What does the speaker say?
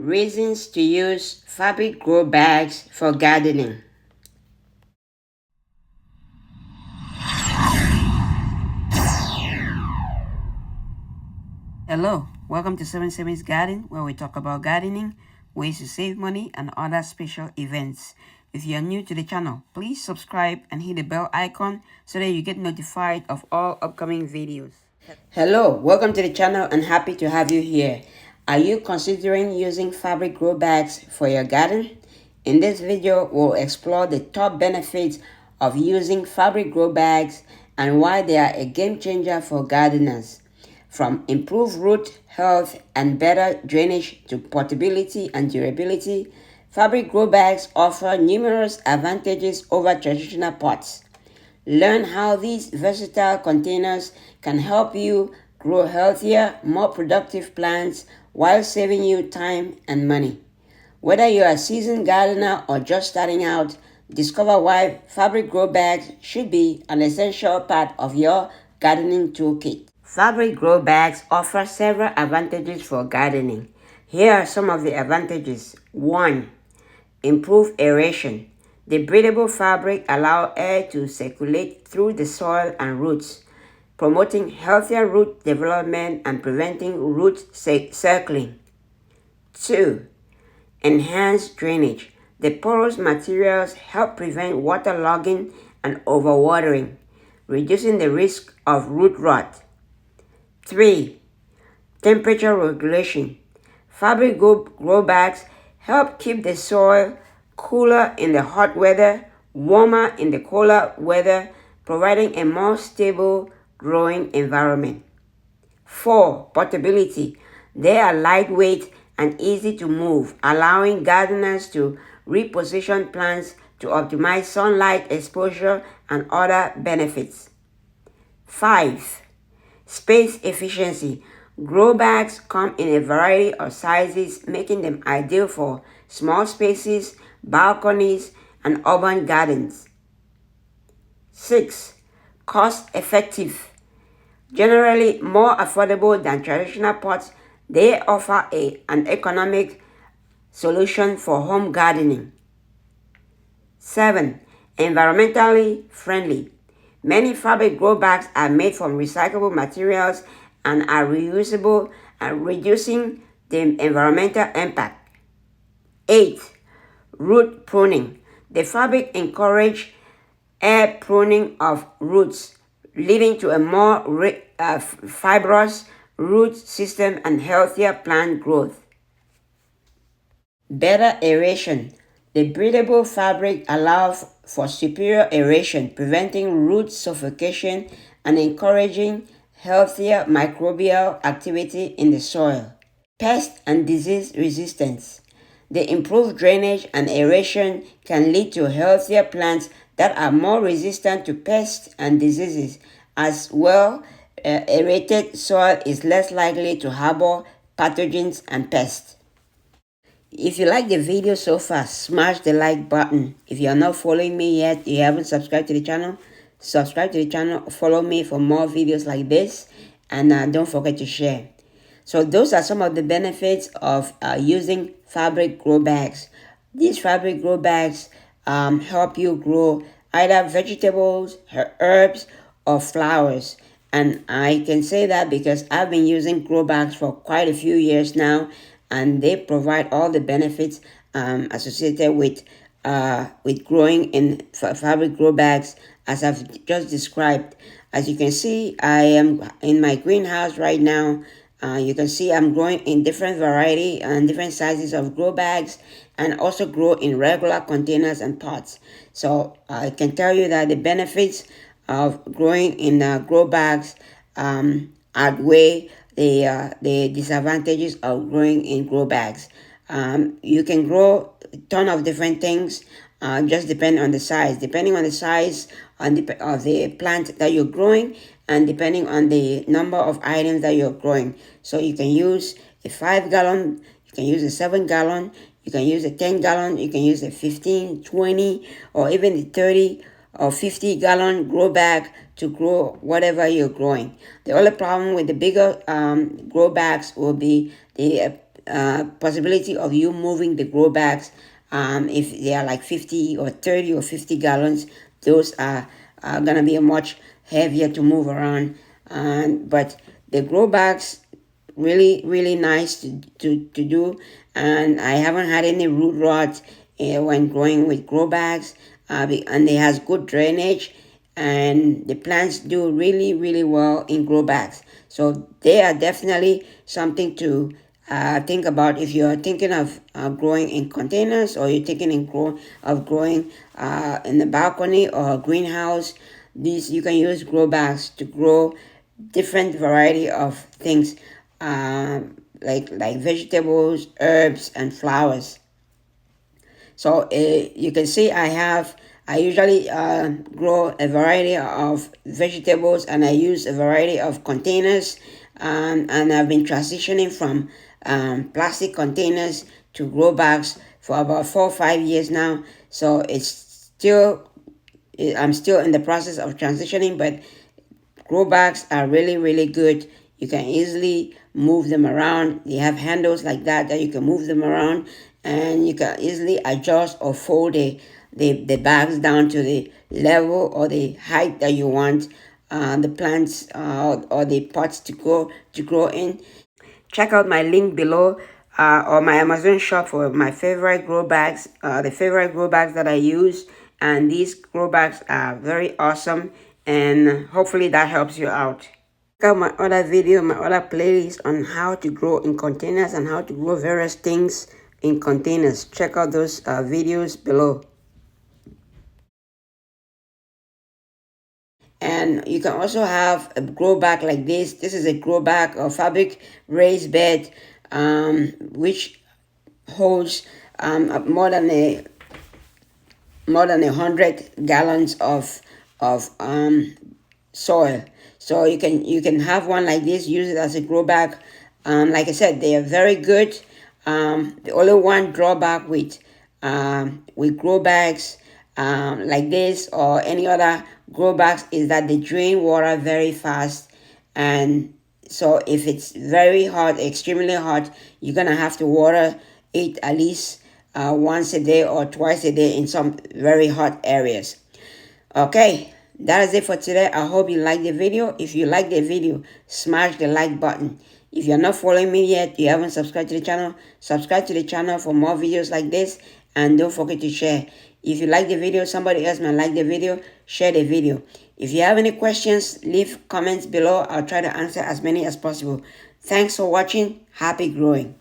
Reasons to use fabric grow bags for gardening. Hello, welcome to 77's Garden, where we talk about gardening, ways to save money, and other special events. If you are new to the channel, please subscribe and hit the bell icon so that you get notified of all upcoming videos. Hello, welcome to the channel and happy to have you here. Are you considering using fabric grow bags for your garden? In this video, we'll explore the top benefits of using fabric grow bags and why they are a game changer for gardeners. From improved root health and better drainage to portability and durability, fabric grow bags offer numerous advantages over traditional pots. Learn how these versatile containers can help you grow healthier, more productive plants while saving you time and money. Whether you're a seasoned gardener or just starting out, discover why fabric grow bags should be an essential part of your gardening toolkit. Fabric grow bags offer several advantages for gardening. Here are some of the advantages. 1. Improve aeration. The breathable fabric allows air to circulate through the soil and roots, promoting healthier root development and preventing root circling. 2. Enhance drainage. The porous materials help prevent waterlogging and overwatering, reducing the risk of root rot. 3. Temperature regulation. Fabric grow bags help keep the soil cooler in the hot weather, warmer in the colder weather, providing a more stable growing environment. 4. Portability. They are lightweight and easy to move, allowing gardeners to reposition plants to optimize sunlight exposure and other benefits. 5. Space efficiency. Grow bags come in a variety of sizes, making them ideal for small spaces, balconies, and urban gardens. 6. Cost effective. Generally more affordable than traditional pots, they offer an economic solution for home gardening. 7. Environmentally friendly. Many fabric grow bags are made from recyclable materials and are reusable and reducing the environmental impact. 8. Root pruning. The fabric encourages air pruning of roots, leading to a more fibrous root system and healthier plant growth. Better aeration. The breathable fabric allows for superior aeration, preventing root suffocation and encouraging healthier microbial activity in the soil. Pest and disease resistance. The improved drainage and aeration can lead to healthier plants that are more resistant to pests and diseases. As well, aerated soil is less likely to harbor pathogens and pests. If you like the video so far, smash the like button. If you are not following me yet, you haven't subscribed to the channel, subscribe to the channel, follow me for more videos like this, and don't forget to share. So those are some of the benefits of using fabric grow bags. These fabric grow bags help you grow either vegetables, herbs, or flowers. And I can say that because I've been using grow bags for quite a few years now, and they provide all the benefits associated with growing in fabric grow bags, as I've just described. As you can see, I am in my greenhouse right now. You can see I'm growing in different variety and different sizes of grow bags, and also grow in regular containers and pots. So I can tell you that the benefits of growing in grow bags outweigh the disadvantages of growing in grow bags. You can grow a ton of different things, just depending on the size. Depending on the size of the plant that you're growing, and depending on the number of items that you're growing. So you can use a 5-gallon, you can use a 7-gallon, you can use a 10-gallon, you can use a 15, 20, or even the 30 or 50-gallon grow bag to grow whatever you're growing. The only problem with the bigger grow bags will be the possibility of you moving the grow bags. If they are like 50 or 30 or 50 gallons, those are gonna be much heavier to move around. But the grow bags, really nice to do, and I haven't had any root rot when growing with grow bags, and it has good drainage, and the plants do really well in grow bags. So they are definitely something to think about if you're thinking of growing in containers, or you're thinking of growing in the balcony or a greenhouse. These, you can use grow bags to grow different variety of things, like vegetables, herbs, and flowers. So you can see I usually grow a variety of vegetables, and I use a variety of containers, and I've been transitioning from plastic containers to grow bags for about 4 or 5 years now. So I'm still in the process of transitioning, but grow bags are really good. You can easily move them around. They have handles like that you can move them around, and you can easily adjust or fold the bags down to the level or the height that you want the plants or the pots to grow in. Check out my link below, or my Amazon shop, for my favorite grow bags, the favorite grow bags that I use. And these grow bags are very awesome, and hopefully that helps you out. Check out my other video, my other playlist on how to grow in containers and how to grow various things in containers. Check out those videos below. And you can also have a grow bag like this. This is a grow bag or fabric raised bed, which holds more than 100 gallons of soil. So you can have one like this, use it as a grow bag. Like I said, they are very good. The only one drawback with grow bags like this or any other grow bags is that they drain water very fast. And so if it's very hot, extremely hot, you're gonna have to water it at least once a day or twice a day in some very hot areas. Okay, that is it for today. I hope you like the video. If you like the video, smash the like button. If you're not following me yet, you haven't subscribed to the channel, subscribe to the channel for more videos like this, and don't forget to share. If you like the video, somebody else might like the video, share the video. If you have any questions, leave comments below. I'll try to answer as many as possible. Thanks for watching. Happy growing.